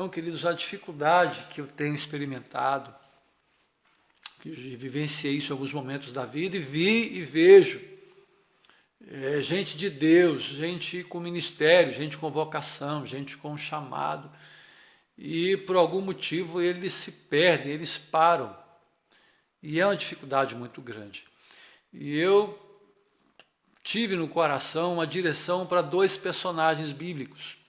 Então, queridos, a dificuldade que eu tenho experimentado, que vivenciei isso em alguns momentos da vida e vi e vejo, gente de Deus, gente com ministério, gente com vocação, gente com chamado, e por algum motivo eles se perdem, eles param, e é uma dificuldade muito grande. E eu tive no coração uma direção para 2 personagens bíblicos,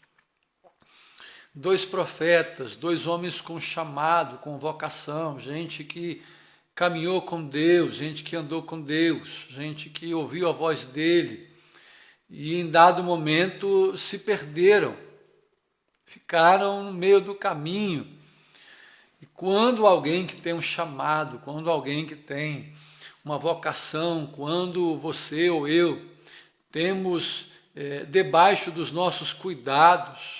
2 profetas, 2 homens com chamado, com vocação, gente que caminhou com Deus, gente que andou com Deus, gente que ouviu a voz dele e em dado momento se perderam, ficaram no meio do caminho. E quando alguém que tem um chamado, quando alguém que tem uma vocação, quando você ou eu temos debaixo dos nossos cuidados,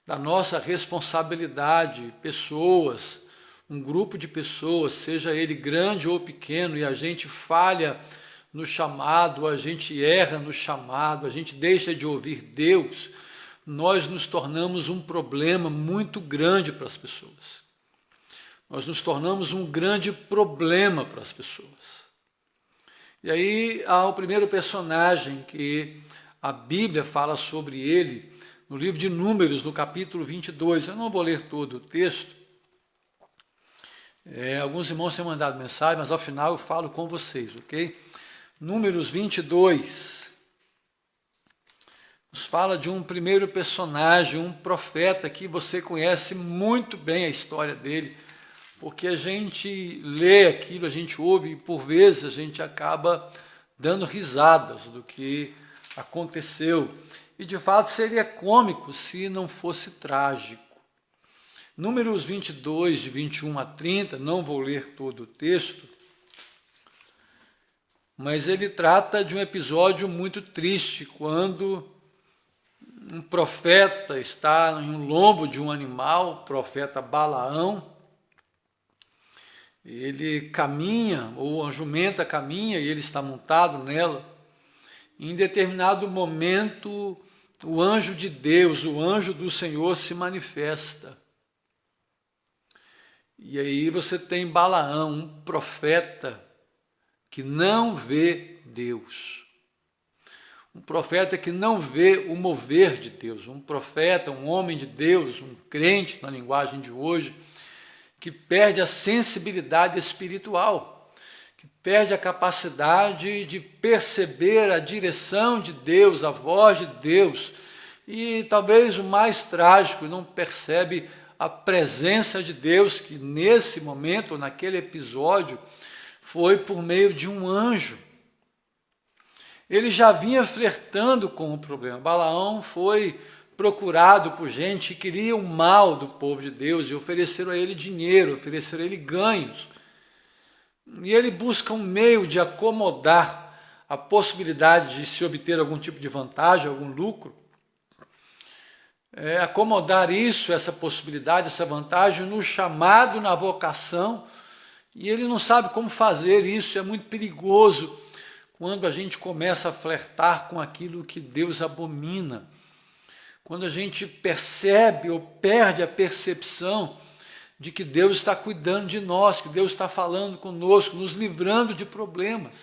da nossa responsabilidade, pessoas, um grupo de pessoas, seja ele grande ou pequeno, e a gente falha no chamado, a gente erra no chamado, a gente deixa de ouvir Deus, nós nos tornamos um problema muito grande para as pessoas. Nós nos tornamos um grande problema para as pessoas. E aí há o primeiro personagem que a Bíblia fala sobre ele, no livro de Números, no capítulo 22. Eu não vou ler todo o texto. Alguns irmãos têm mandado mensagem, mas ao final eu falo com vocês, ok? Números 22. Nos fala de um primeiro personagem, um profeta que você conhece muito bem a história dele, porque a gente lê aquilo, a gente ouve e por vezes a gente acaba dando risadas do que aconteceu. E de fato seria cômico se não fosse trágico. Números 22, de 21 a 30, não vou ler todo o texto, mas ele trata de um episódio muito triste, quando um profeta está em um lombo de um animal, o profeta Balaão, ele caminha, ou a jumenta caminha, e ele está montado nela. Em determinado momento, o anjo de Deus, o anjo do Senhor se manifesta. E aí você tem Balaão, um profeta que não vê Deus. Um profeta que não vê o mover de Deus. Um profeta, um homem de Deus, um crente, na linguagem de hoje, que perde a sensibilidade espiritual, que perde a capacidade de perceber a direção de Deus, a voz de Deus, e talvez o mais trágico, não percebe a presença de Deus, que nesse momento, naquele episódio, foi por meio de um anjo. Ele já vinha flertando com o problema. Balaão foi procurado por gente que queria o mal do povo de Deus e ofereceram a ele dinheiro, ofereceram a ele ganhos. E ele busca um meio de acomodar a possibilidade de se obter algum tipo de vantagem, algum lucro, acomodar isso, essa possibilidade, essa vantagem no chamado, na vocação, e ele não sabe como fazer isso. É muito perigoso quando a gente começa a flertar com aquilo que Deus abomina, quando a gente percebe ou perde a percepção de que Deus está cuidando de nós, que Deus está falando conosco, nos livrando de problemas.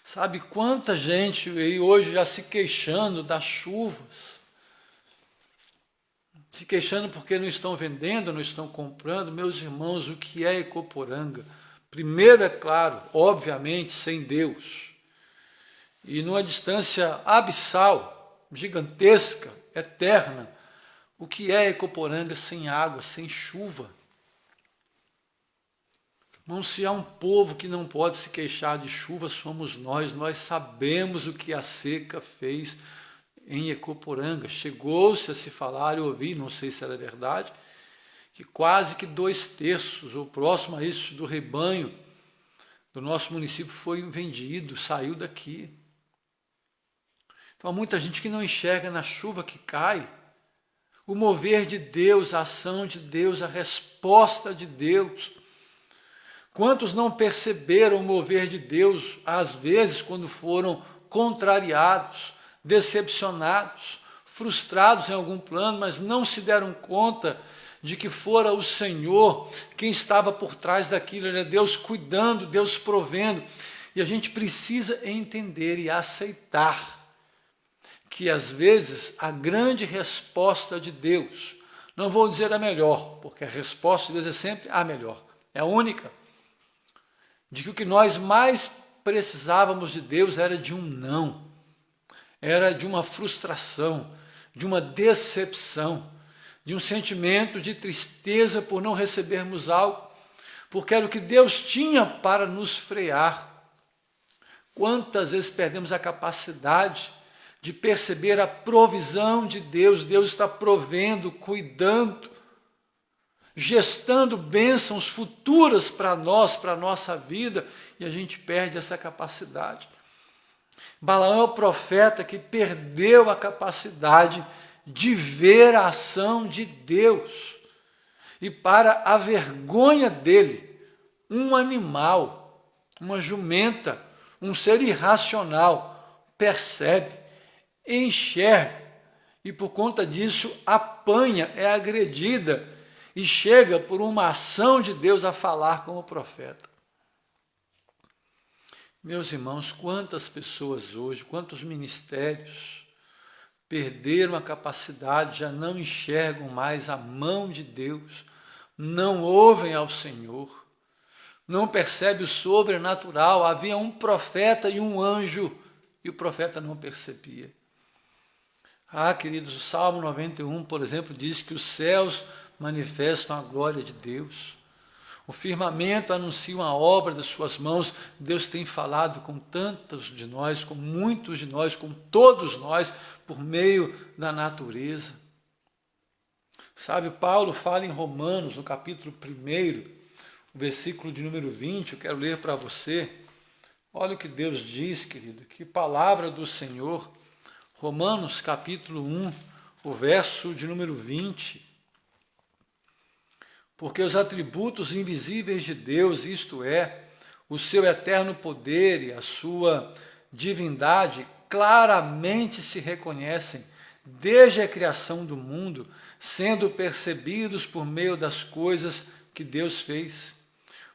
Sabe quanta gente aí hoje já se queixando das chuvas, se queixando porque não estão vendendo, não estão comprando. Meus irmãos, o que é Ecoporanga? Primeiro, é claro, obviamente, sem Deus. E numa distância abissal, gigantesca, eterna, o que é Ecoporanga sem água, sem chuva? Não, se há um povo que não pode se queixar de chuva, somos nós. Nós sabemos o que a seca fez em Ecoporanga. Chegou-se a se falar, eu ouvi, não sei se era verdade, que quase que 2/3, ou próximo a isso, do rebanho do nosso município foi vendido, saiu daqui. Então há muita gente que não enxerga na chuva que cai o mover de Deus, a ação de Deus, a resposta de Deus. Quantos não perceberam o mover de Deus, às vezes, quando foram contrariados, decepcionados, frustrados em algum plano, mas não se deram conta de que fora o Senhor quem estava por trás daquilo, era Deus cuidando, Deus provendo. E a gente precisa entender e aceitar que às vezes a grande resposta de Deus, não vou dizer a melhor, porque a resposta de Deus é sempre a melhor, é a única, de que o que nós mais precisávamos de Deus era de um não, era de uma frustração, de uma decepção, de um sentimento de tristeza por não recebermos algo, porque era o que Deus tinha para nos frear. Quantas vezes perdemos a capacidade de perceber a provisão de Deus? Deus está provendo, cuidando, gestando bênçãos futuras para nós, para a nossa vida, e a gente perde essa capacidade. Balaão é o profeta que perdeu a capacidade de ver a ação de Deus. E para a vergonha dele, um animal, uma jumenta, um ser irracional, percebe, enxerga e por conta disso apanha, é agredida e chega por uma ação de Deus a falar com o profeta. Meus irmãos, quantas pessoas hoje, quantos ministérios perderam a capacidade, já não enxergam mais a mão de Deus, não ouvem ao Senhor, não percebem o sobrenatural. Havia um profeta e um anjo, e o profeta não percebia. Queridos, o Salmo 91, por exemplo, diz que os céus manifestam a glória de Deus. O firmamento anuncia a obra das suas mãos. Deus tem falado com tantos de nós, com muitos de nós, com todos nós, por meio da natureza. Sabe, Paulo fala em Romanos, no capítulo 1, o versículo de número 20, eu quero ler para você. Olha o que Deus diz, querido, que palavra do Senhor. Romanos capítulo 1, o verso de número 20. Porque os atributos invisíveis de Deus, isto é, o seu eterno poder e a sua divindade, claramente se reconhecem desde a criação do mundo, sendo percebidos por meio das coisas que Deus fez.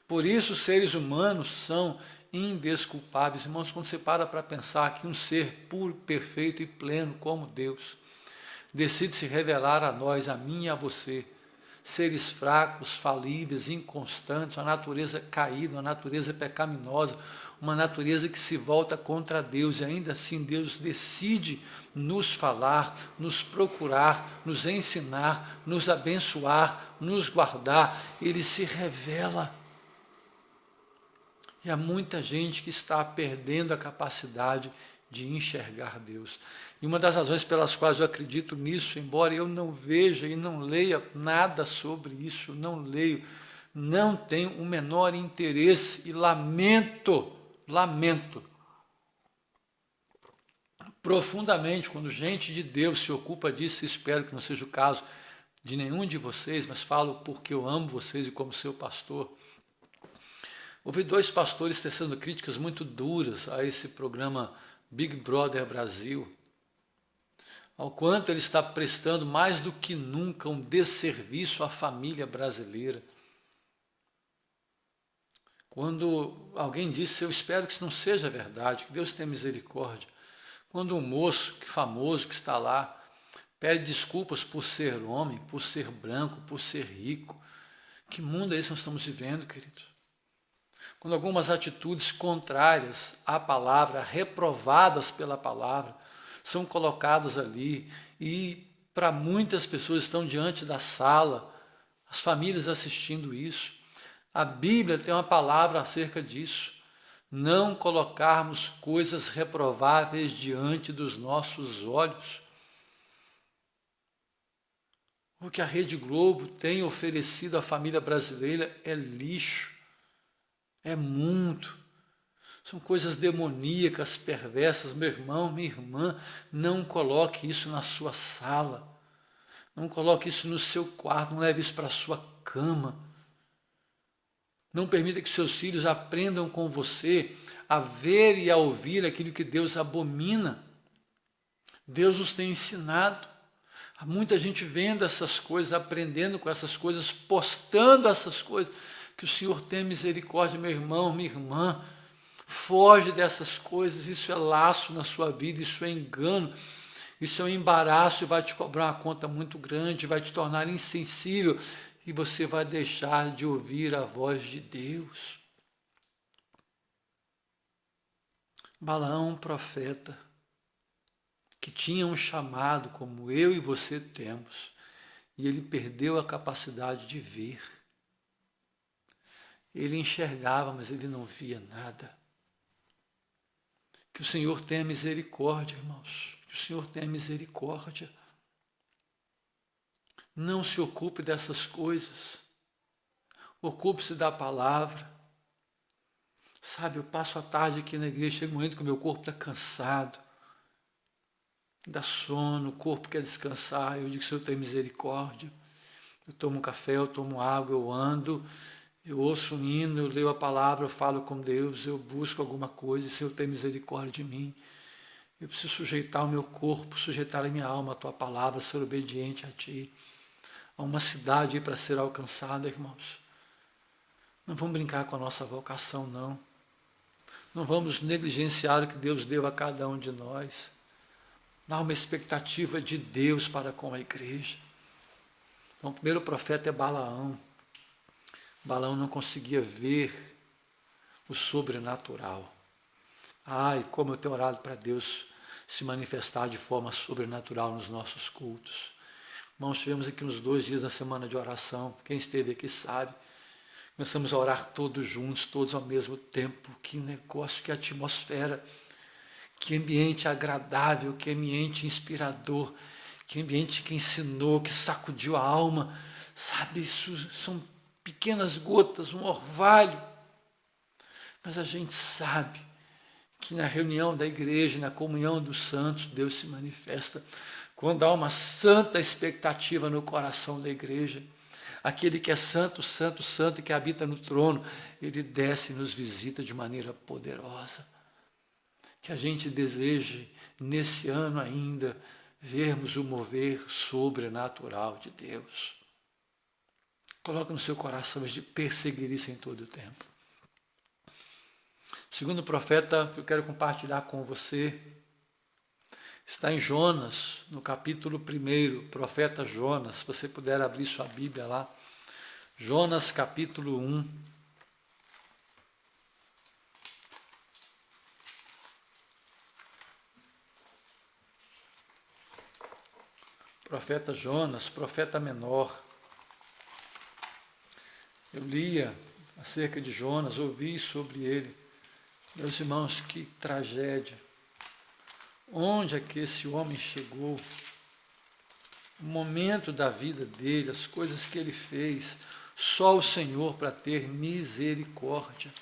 Por isso, os seres humanos são indesculpáveis. Irmãos, quando você para pensar que um ser puro, perfeito e pleno como Deus decide se revelar a nós, a mim e a você, seres fracos, falíveis, inconstantes, uma natureza caída, uma natureza pecaminosa, uma natureza que se volta contra Deus, e ainda assim Deus decide nos falar, nos procurar, nos ensinar, nos abençoar, nos guardar. Ele se revela. E há muita gente que está perdendo a capacidade de enxergar Deus. E uma das razões pelas quais eu acredito nisso, embora eu não veja e não leia nada sobre isso, não tenho o menor interesse e lamento profundamente quando gente de Deus se ocupa disso. Espero que não seja o caso de nenhum de vocês, mas falo porque eu amo vocês e como seu pastor. Ouvi 2 pastores tecendo críticas muito duras a esse programa Big Brother Brasil, ao quanto ele está prestando mais do que nunca um desserviço à família brasileira. Quando alguém disse, eu espero que isso não seja verdade, que Deus tenha misericórdia, quando um moço famoso que está lá pede desculpas por ser homem, por ser branco, por ser rico, que mundo é esse que nós estamos vivendo, queridos? Quando algumas atitudes contrárias à palavra, reprovadas pela palavra, são colocadas ali e para muitas pessoas estão diante da sala, as famílias assistindo isso. A Bíblia tem uma palavra acerca disso. Não colocarmos coisas reprováveis diante dos nossos olhos. O que a Rede Globo tem oferecido à família brasileira é lixo. É mundo, são coisas demoníacas, perversas. Meu irmão, minha irmã, não coloque isso na sua sala, não coloque isso no seu quarto, não leve isso para a sua cama. Não permita que seus filhos aprendam com você a ver e a ouvir aquilo que Deus abomina. Deus nos tem ensinado. Há muita gente vendo essas coisas, aprendendo com essas coisas, postando essas coisas. Que o Senhor tenha misericórdia, meu irmão, minha irmã. Foge dessas coisas, isso é laço na sua vida, isso é engano, isso é um embaraço e vai te cobrar uma conta muito grande, vai te tornar insensível e você vai deixar de ouvir a voz de Deus. Balaão, profeta, que tinha um chamado como eu e você temos, e ele perdeu a capacidade de ver. Ele enxergava, mas ele não via nada. Que o Senhor tenha misericórdia, irmãos. Que o Senhor tenha misericórdia. Não se ocupe dessas coisas. Ocupe-se da palavra. Sabe, eu passo a tarde aqui na igreja, chega um momento que o meu corpo está cansado. Dá sono, o corpo quer descansar. Eu digo, Senhor, tenha misericórdia. Eu tomo um café, eu tomo água, eu ando, eu ouço um hino, eu leio a palavra, eu falo com Deus, eu busco alguma coisa, Senhor, tenha misericórdia de mim. Eu preciso sujeitar o meu corpo, sujeitar a minha alma à Tua palavra, ser obediente a Ti. Há uma cidade aí para ser alcançada, irmãos. Não vamos brincar com a nossa vocação, não. Não vamos negligenciar o que Deus deu a cada um de nós. Há uma expectativa de Deus para com a igreja. Então, o primeiro profeta é Balaão. Balaão não conseguia ver o sobrenatural. Ai, como eu tenho orado para Deus se manifestar de forma sobrenatural nos nossos cultos. Irmãos, tivemos aqui uns 2 dias na semana de oração. Quem esteve aqui sabe. Começamos a orar todos juntos, todos ao mesmo tempo. Que negócio, que atmosfera, que ambiente agradável, que ambiente inspirador, que ambiente que ensinou, que sacudiu a alma. Sabe, isso são pequenas gotas, um orvalho. Mas a gente sabe que na reunião da igreja, na comunhão dos santos, Deus se manifesta. Quando há uma santa expectativa no coração da igreja, aquele que é santo, santo, santo, que habita no trono, ele desce e nos visita de maneira poderosa. Que a gente deseje, nesse ano ainda, vermos o mover sobrenatural de Deus. Coloque no seu coração de perseguir isso em todo o tempo. O segundo profeta que eu quero compartilhar com você está em Jonas, no capítulo 1, profeta Jonas. Se você puder abrir sua Bíblia lá. Jonas, capítulo 1. Profeta Jonas, profeta menor. Eu lia acerca de Jonas, ouvi sobre ele. Meus irmãos, que tragédia. Onde é que esse homem chegou? O momento da vida dele, as coisas que ele fez, só o Senhor para ter misericórdia.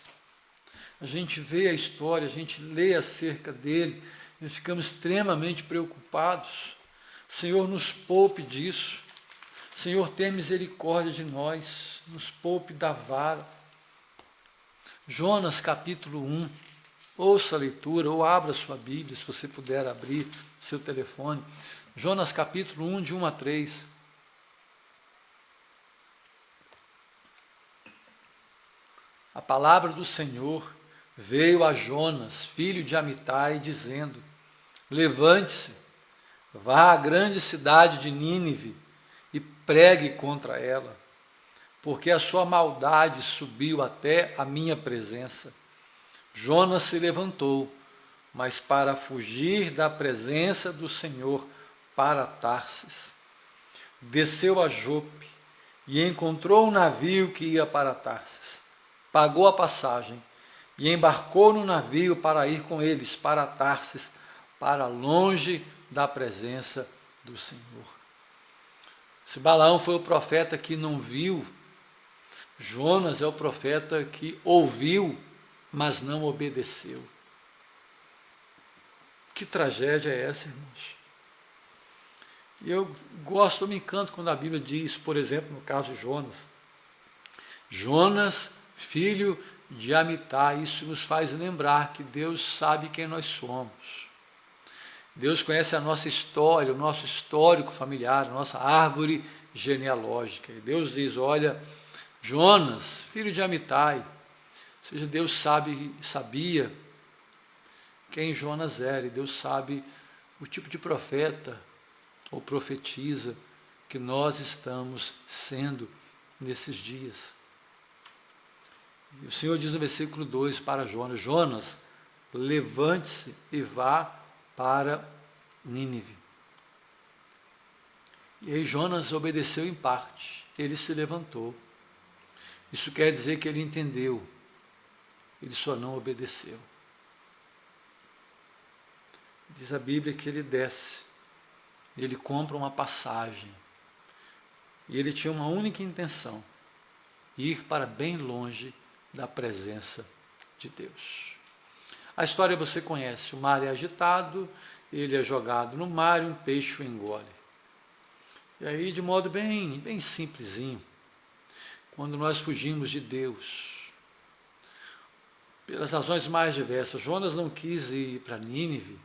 A gente vê a história, a gente lê acerca dele, e ficamos extremamente preocupados. Senhor, nos poupe disso. Senhor, tenha misericórdia de nós, nos poupe da vara. Jonas capítulo 1, ouça a leitura, ou abra sua Bíblia, se você puder abrir seu telefone. Jonas capítulo 1, de 1 a 3. A palavra do Senhor veio a Jonas, filho de Amitai, dizendo: levante-se, vá à grande cidade de Nínive e pregue contra ela, porque a sua maldade subiu até a minha presença. Jonas se levantou, mas para fugir da presença do Senhor, para Tarsis. Desceu a Jope e encontrou um navio que ia para Tarsis. Pagou a passagem e embarcou no navio para ir com eles para Tarsis, para longe da presença do Senhor. Se Balaão foi o profeta que não viu, Jonas é o profeta que ouviu, mas não obedeceu. Que tragédia é essa, irmãos? E eu me encanto quando a Bíblia diz, por exemplo, no caso de Jonas, Jonas, filho de Amitai. Isso nos faz lembrar que Deus sabe quem nós somos. Deus conhece a nossa história, o nosso histórico familiar, a nossa árvore genealógica. E Deus diz, olha, Jonas, filho de Amitai, ou seja, Deus sabia quem Jonas era, e Deus sabe o tipo de profeta ou profetisa que nós estamos sendo nesses dias. E o Senhor diz no versículo 2 para Jonas, Jonas, levante-se e vá para Nínive. E aí Jonas obedeceu em parte, ele se levantou. Isso quer dizer que ele entendeu, ele só não obedeceu. Diz a Bíblia que ele desce, ele compra uma passagem, e ele tinha uma única intenção, ir para bem longe da presença de Deus. A história você conhece, o mar é agitado, ele é jogado no mar e um peixe o engole. E aí, de modo bem simplesinho, quando nós fugimos de Deus, pelas razões mais diversas, Jonas não quis ir para Nínive,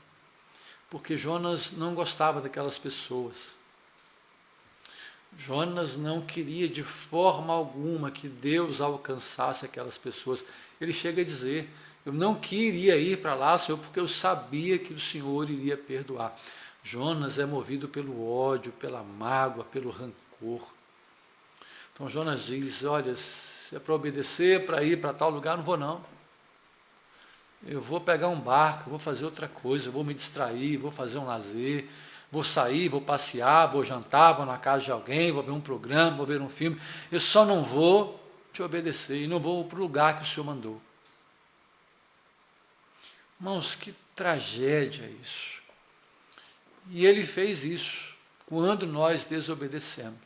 porque Jonas não gostava daquelas pessoas. Jonas não queria de forma alguma que Deus alcançasse aquelas pessoas. Ele chega a dizer, eu não queria ir para lá, Senhor, porque eu sabia que o Senhor iria perdoar. Jonas é movido pelo ódio, pela mágoa, pelo rancor. Então Jonas diz, olha, se é para obedecer, para ir para tal lugar, não vou não. Eu vou pegar um barco, vou fazer outra coisa, vou me distrair, vou fazer um lazer, vou sair, vou passear, vou jantar, vou na casa de alguém, vou ver um programa, vou ver um filme. Eu só não vou te obedecer e não vou para o lugar que o Senhor mandou. Irmãos, que tragédia isso. E ele fez isso quando nós desobedecemos.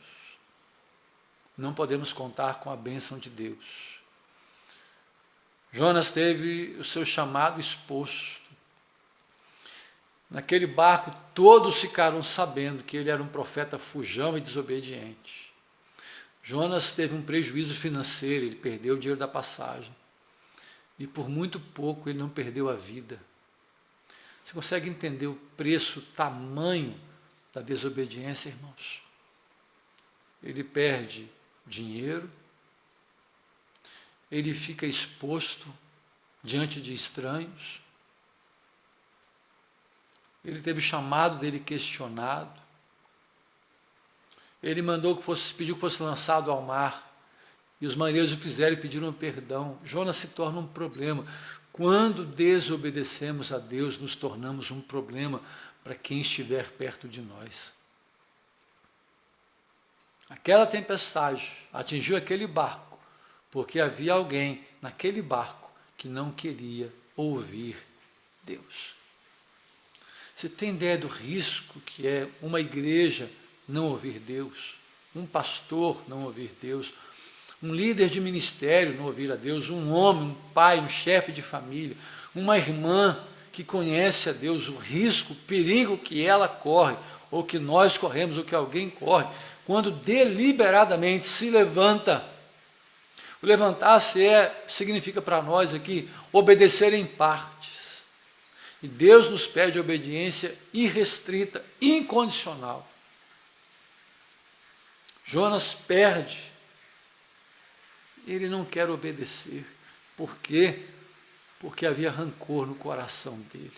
Não podemos contar com a bênção de Deus. Jonas teve o seu chamado exposto. Naquele barco, todos ficaram sabendo que ele era um profeta fujão e desobediente. Jonas teve um prejuízo financeiro, ele perdeu o dinheiro da passagem. E por muito pouco ele não perdeu a vida. Você consegue entender o preço, o tamanho da desobediência, irmãos? Ele perde dinheiro, ele fica exposto diante de estranhos, ele teve o chamado dele questionado, ele pediu que fosse lançado ao mar, e os marinheiros o fizeram e pediram perdão. Jonas se torna um problema. Quando desobedecemos a Deus, nos tornamos um problema para quem estiver perto de nós. Aquela tempestade atingiu aquele barco, porque havia alguém naquele barco que não queria ouvir Deus. Você tem ideia do risco que é uma igreja não ouvir Deus, um pastor não ouvir Deus, um líder de ministério não ouvir a Deus, um homem, um pai, um chefe de família, uma irmã que conhece a Deus, o risco, o perigo que ela corre, ou que nós corremos, ou que alguém corre, quando deliberadamente se levanta. O levantar-se significa para nós aqui obedecer em partes. E Deus nos pede obediência irrestrita, incondicional. Jonas perde. Ele não quer obedecer. Por quê? Porque havia rancor no coração dele.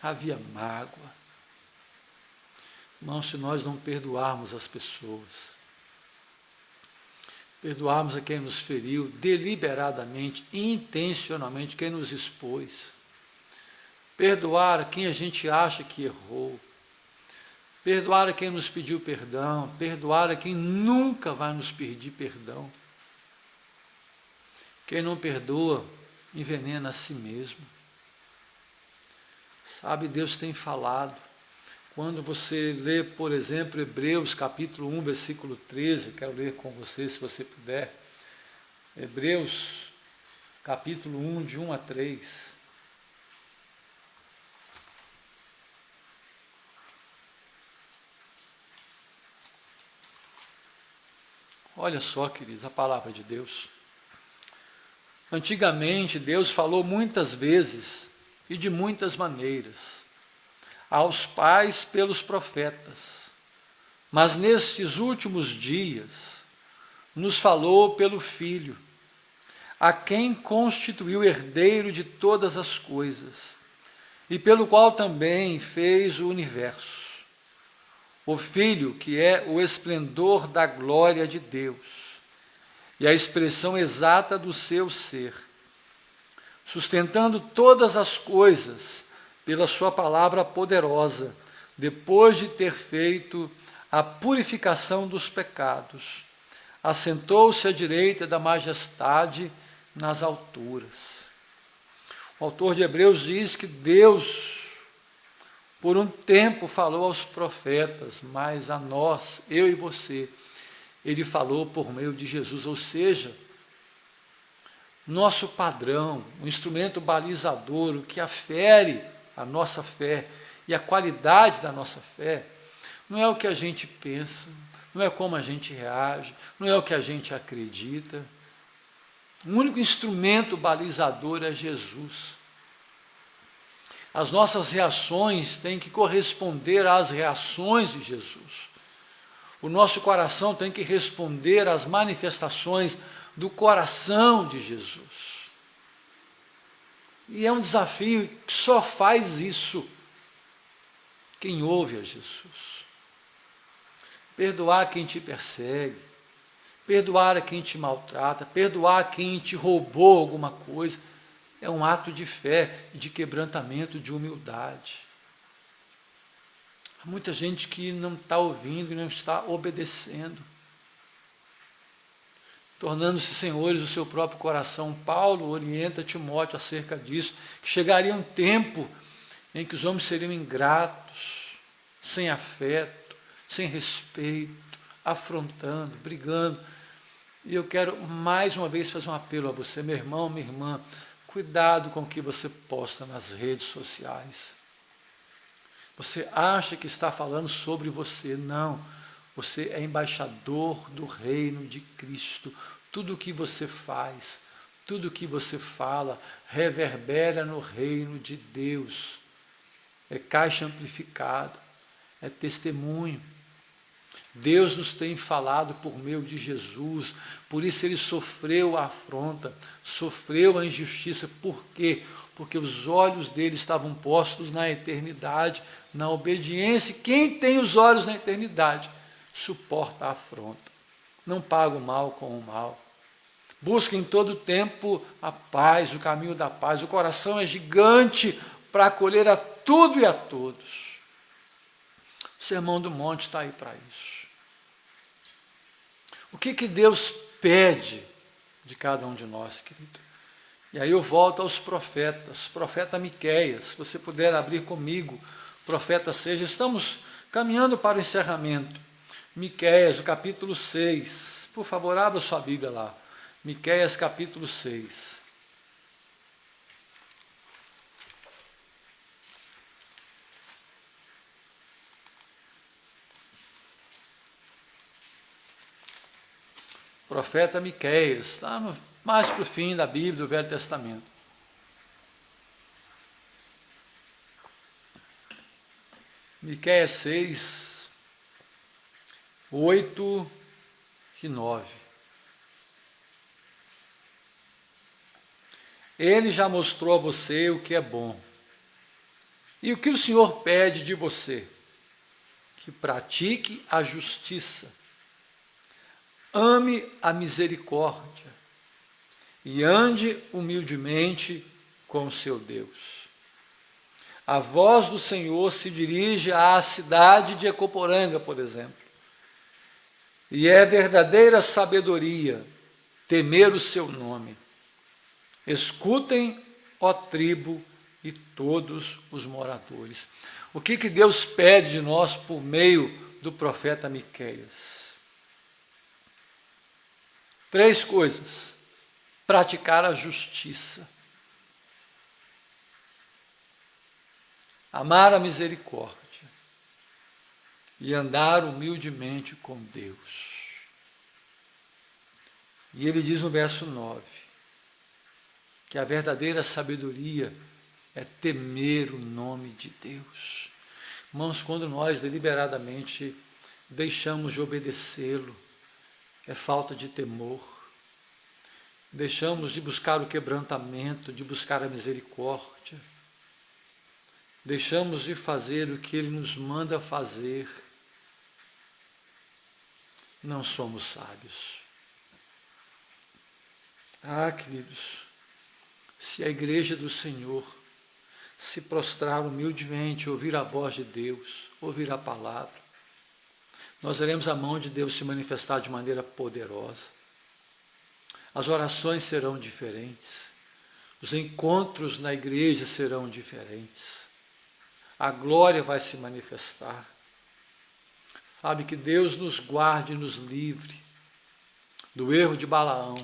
Havia mágoa. Irmãos, se nós não perdoarmos as pessoas, perdoarmos a quem nos feriu, deliberadamente, intencionalmente, quem nos expôs, perdoar a quem a gente acha que errou, perdoar a quem nos pediu perdão, perdoar a quem nunca vai nos pedir perdão. Quem não perdoa, envenena a si mesmo. Sabe, Deus tem falado. Quando você lê, por exemplo, Hebreus capítulo 1, versículo 13, eu quero ler com você, se você puder. Hebreus capítulo 1, de 1 a 3. Olha só, queridos, a palavra de Deus. Antigamente, Deus falou muitas vezes e de muitas maneiras. aos pais pelos profetas, mas nestes últimos dias nos falou pelo Filho, a quem constituiu herdeiro de todas as coisas, e pelo qual também fez o universo. O Filho, que é o esplendor da glória de Deus, e a expressão exata do seu ser, sustentando todas as coisas pela sua palavra poderosa, depois de ter feito a purificação dos pecados, assentou-se à direita da majestade nas alturas. O autor de Hebreus diz que Deus, por um tempo, falou aos profetas, mas a nós, eu e você, Ele falou por meio de Jesus, ou seja, nosso padrão, o instrumento balizador, o que afere a nossa fé e a qualidade da nossa fé, não é o que a gente pensa, não é como a gente reage, não é o que a gente acredita. O único instrumento balizador é Jesus. As nossas reações têm que corresponder às reações de Jesus. O nosso coração tem que responder às manifestações do coração de Jesus. E é um desafio que só faz isso quem ouve a Jesus. Perdoar quem te persegue, perdoar a quem te maltrata, perdoar quem te roubou alguma coisa, é um ato de fé, de quebrantamento, de humildade. Há muita gente que não está ouvindo e não está obedecendo, tornando-se senhores do seu próprio coração. Paulo orienta Timóteo acerca disso, que chegaria um tempo em que os homens seriam ingratos, sem afeto, sem respeito, afrontando, brigando. E eu quero mais uma vez fazer um apelo a você, meu irmão, minha irmã, cuidado com o que você posta nas redes sociais. Você acha que está falando sobre você? Não. Você é embaixador do reino de Cristo. Tudo o que você faz, tudo o que você fala, reverbera no reino de Deus. É caixa amplificada, é testemunho. Deus nos tem falado por meio de Jesus, por isso Ele sofreu a afronta, sofreu a injustiça. Por quê? Porque os olhos dele estavam postos na eternidade, na obediência. Quem tem os olhos na eternidade suporta a afronta, não paga o mal com o mal. Busca em todo o tempo a paz, o caminho da paz. O coração é gigante para acolher a tudo e a todos. O Sermão do Monte está aí para isso. O que Deus pede de cada um de nós, querido? E aí eu volto aos profetas. Profeta Miqueias, se você puder abrir comigo, profeta 6, estamos caminhando para o encerramento. Miqueias, o capítulo 6. Por favor, abra sua Bíblia lá. Miqueias, capítulo 6. Profeta Miqueias, está mais para o fim da Bíblia, do Velho Testamento. Miqueias 6, 8 e 9. Ele já mostrou a você o que é bom. E o que o Senhor pede de você? Que pratique a justiça, ame a misericórdia e ande humildemente com o seu Deus. A voz do Senhor se dirige à cidade de Ecoporanga, por exemplo. E é verdadeira sabedoria temer o seu nome. Escutem, ó tribo e todos os moradores. O que Deus pede de nós por meio do profeta Miqueias? 3 coisas. Praticar a justiça, amar a misericórdia e andar humildemente com Deus. E ele diz no verso 9, que a verdadeira sabedoria é temer o nome de Deus. Irmãos, quando nós deliberadamente deixamos de obedecê-lo, é falta de temor. Deixamos de buscar o quebrantamento, de buscar a misericórdia. Deixamos de fazer o que Ele nos manda fazer. Não somos sábios. Ah, queridos, se a igreja do Senhor se prostrar humildemente, ouvir a voz de Deus, ouvir a palavra, nós veremos a mão de Deus se manifestar de maneira poderosa. As orações serão diferentes, os encontros na igreja serão diferentes, a glória vai se manifestar. Sabe, que Deus nos guarde e nos livre do erro de Balaão,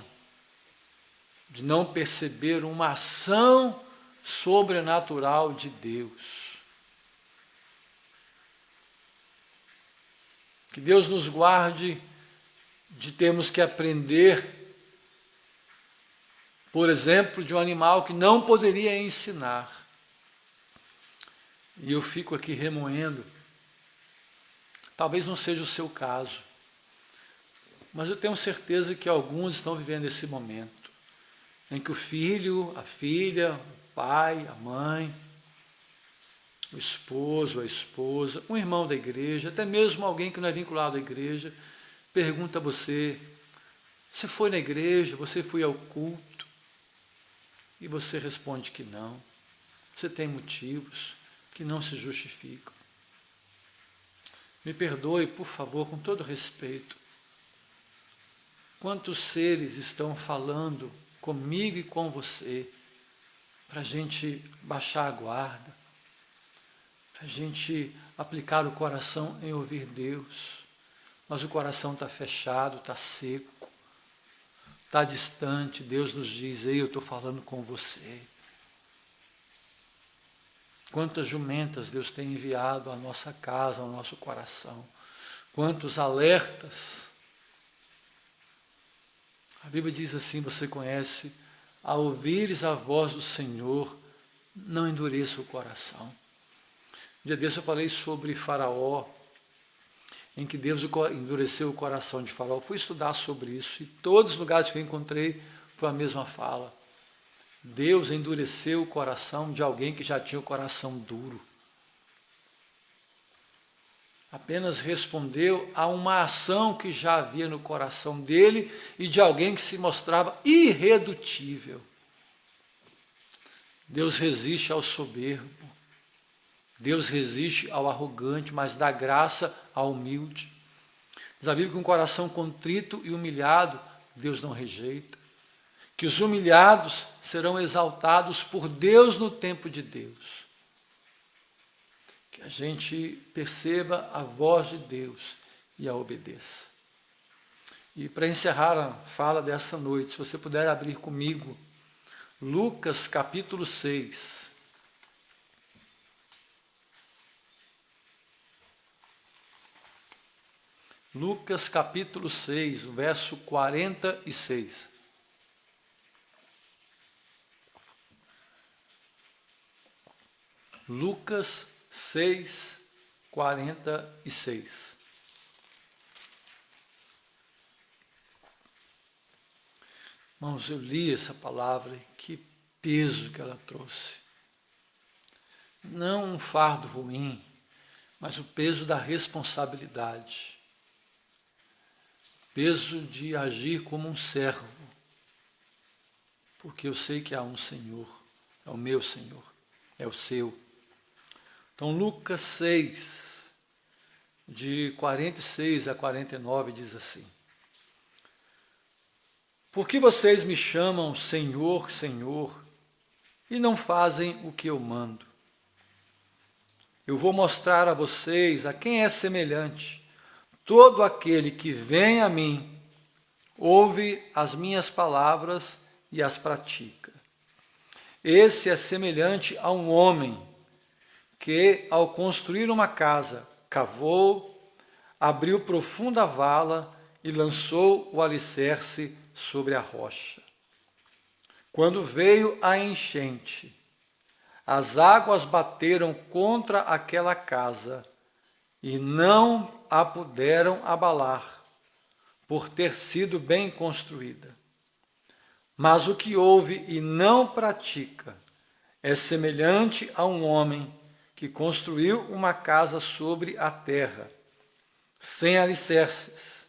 de não perceber uma ação sobrenatural de Deus. Que Deus nos guarde de termos que aprender, por exemplo, de um animal que não poderia ensinar. E eu fico aqui remoendo, talvez não seja o seu caso, mas eu tenho certeza que alguns estão vivendo esse momento, em que o filho, a filha, o pai, a mãe, o esposo, a esposa, um irmão da igreja, até mesmo alguém que não é vinculado à igreja, pergunta a você, você foi na igreja, você foi ao culto? E você responde que não. Você tem motivos que não se justificam. Me perdoe, por favor, com todo respeito. Quantos seres estão falando comigo e com você, para a gente baixar a guarda, para a gente aplicar o coração em ouvir Deus, mas o coração está fechado, está seco, está distante. Deus nos diz, ei, eu estou falando com você. Quantas jumentas Deus tem enviado à nossa casa, ao nosso coração, quantos alertas. A Bíblia diz assim, você conhece, ao ouvires a voz do Senhor, não endureça o coração. Um dia desse eu falei sobre Faraó, em que Deus endureceu o coração de Faraó. Fui estudar sobre isso e todos os lugares que eu encontrei foi a mesma fala. Deus endureceu o coração de alguém que já tinha o coração duro. Apenas respondeu a uma ação que já havia no coração dele e de alguém que se mostrava irredutível. Deus resiste ao soberbo, Deus resiste ao arrogante, mas dá graça ao humilde. Diz a Bíblia que um coração contrito e humilhado, Deus não rejeita. Que os humilhados serão exaltados por Deus no tempo de Deus. Que a gente perceba a voz de Deus e a obedeça. E para encerrar a fala dessa noite, se você puder abrir comigo, Lucas capítulo 6. Lucas capítulo 6, o verso 46. Lucas 6, 46. Irmãos, eu li essa palavra e que peso que ela trouxe. Não um fardo ruim, mas o peso da responsabilidade. Peso de agir como um servo. Porque eu sei que há um Senhor, é o meu Senhor, é o seu. Então, Lucas 6, de 46 a 49, diz assim: Por que vocês me chamam Senhor, Senhor, e não fazem o que eu mando? Eu vou mostrar a vocês a quem é semelhante. Todo aquele que vem a mim, ouve as minhas palavras e as pratica. Esse é semelhante a um homem que, ao construir uma casa, cavou, abriu profunda vala e lançou o alicerce sobre a rocha. Quando veio a enchente, as águas bateram contra aquela casa e não a puderam abalar, por ter sido bem construída. Mas o que ouve e não pratica é semelhante a um homem que construiu uma casa sobre a terra, sem alicerces,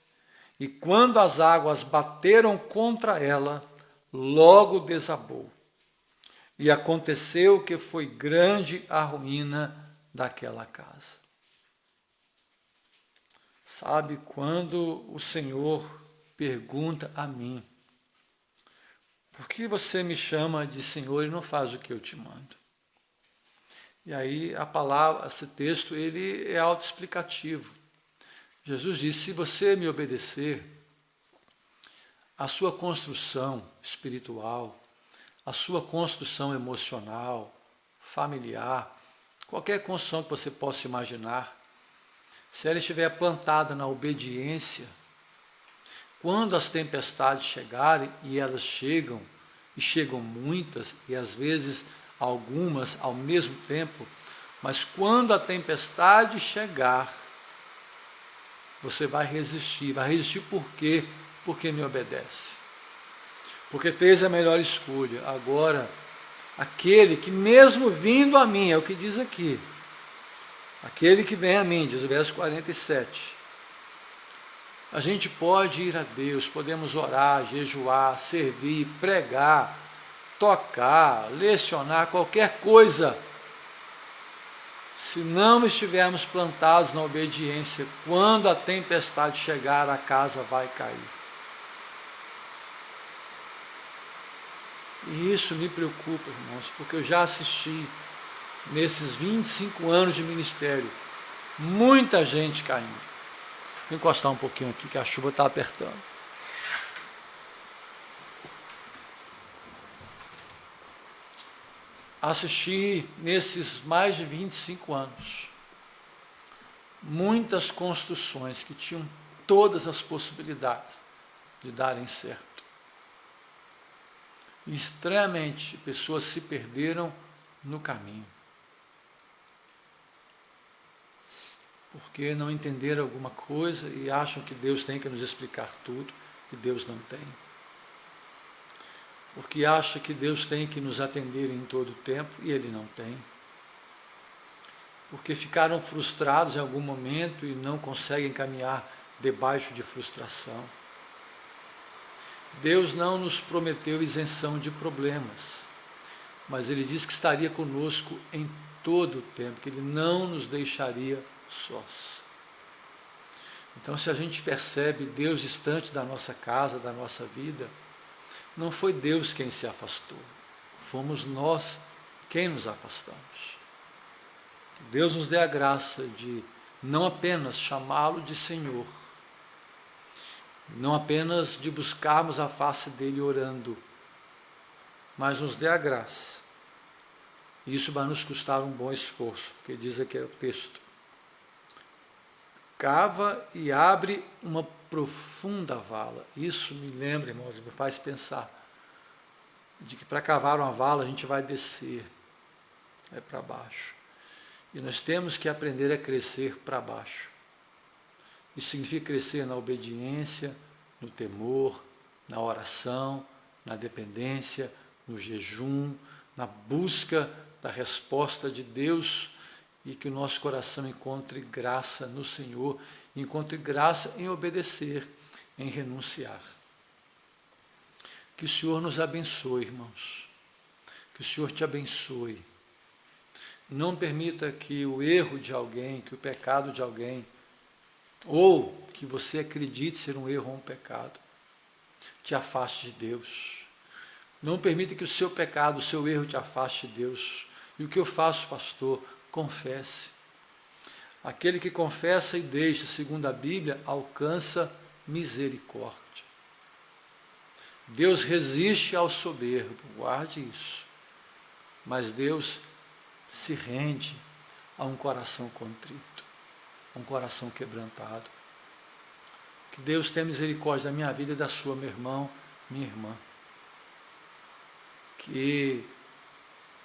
e quando as águas bateram contra ela, logo desabou. E aconteceu que foi grande a ruína daquela casa. Sabe, quando o Senhor pergunta a mim, por que você me chama de Senhor e não faz o que eu te mando? E aí a palavra, esse texto, ele é autoexplicativo. Jesus disse, se você me obedecer, a sua construção espiritual, a sua construção emocional, familiar, qualquer construção que você possa imaginar, se ela estiver plantada na obediência, quando as tempestades chegarem, e elas chegam, e chegam muitas, e às vezes algumas ao mesmo tempo, mas quando a tempestade chegar, você vai resistir. Vai resistir por quê? Porque me obedece. Porque fez a melhor escolha. Agora, aquele que mesmo vindo a mim, é o que diz aqui, aquele que vem a mim, diz o verso 47, a gente pode ir a Deus, podemos orar, jejuar, servir, pregar, tocar, lecionar, qualquer coisa. Se não estivermos plantados na obediência, quando a tempestade chegar, a casa vai cair. E isso me preocupa, irmãos, porque eu já assisti, nesses 25 anos de ministério, muita gente caindo. Vou encostar um pouquinho aqui, que a chuva está apertando. Assisti, nesses mais de 25 anos, muitas construções que tinham todas as possibilidades de darem certo. E, estranhamente, pessoas se perderam no caminho. Porque não entenderam alguma coisa e acham que Deus tem que nos explicar tudo, e Deus não tem. Porque acha que Deus tem que nos atender em todo o tempo, e Ele não tem. Porque ficaram frustrados em algum momento e não conseguem caminhar debaixo de frustração. Deus não nos prometeu isenção de problemas, mas Ele disse que estaria conosco em todo o tempo, que Ele não nos deixaria sós. Então, se a gente percebe Deus distante da nossa casa, da nossa vida, não foi Deus quem se afastou, fomos nós quem nos afastamos. Que Deus nos dê a graça de não apenas chamá-lo de Senhor, não apenas de buscarmos a face dele orando, mas nos dê a graça. Isso vai nos custar um bom esforço, porque diz aqui o texto, cava e abre uma profunda vala. Isso me lembra, irmãos, me faz pensar de que para cavar uma vala a gente vai descer, para baixo. E nós temos que aprender a crescer para baixo. Isso significa crescer na obediência, no temor, na oração, na dependência, no jejum, na busca da resposta de Deus, e que o nosso coração encontre graça no Senhor, encontre graça em obedecer, em renunciar. Que o Senhor nos abençoe, irmãos. Que o Senhor te abençoe. Não permita que o erro de alguém, que o pecado de alguém, ou que você acredite ser um erro ou um pecado, te afaste de Deus. Não permita que o seu pecado, o seu erro te afaste de Deus. E o que eu faço, pastor? Confesse. Aquele que confessa e deixa, segundo a Bíblia, alcança misericórdia. Deus resiste ao soberbo, guarde isso. Mas Deus se rende a um coração contrito, a um coração quebrantado. Que Deus tenha misericórdia da minha vida e da sua, meu irmão, minha irmã. Que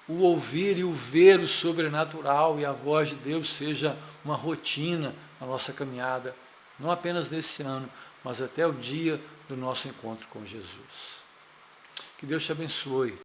o ouvir e o ver o sobrenatural e a voz de Deus seja uma rotina na nossa caminhada, não apenas nesse ano, mas até o dia do nosso encontro com Jesus. Que Deus te abençoe.